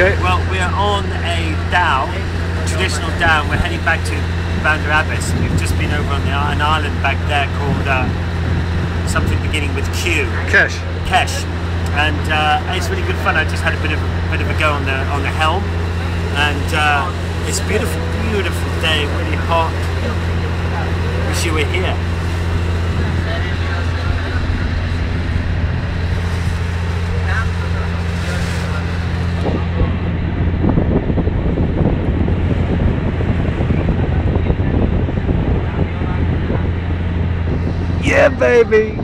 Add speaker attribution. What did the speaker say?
Speaker 1: Okay.
Speaker 2: Well, we are on a dhow, traditional dhow, and we're heading back to Bandar Abbas. We've just been over on an island back there called something beginning with Q.
Speaker 1: Kesh.
Speaker 2: Kesh. And it's really good fun. I just had a bit of a go on the helm, and it's a beautiful, beautiful day. Really hot. Wish you were here.
Speaker 1: Yeah, baby.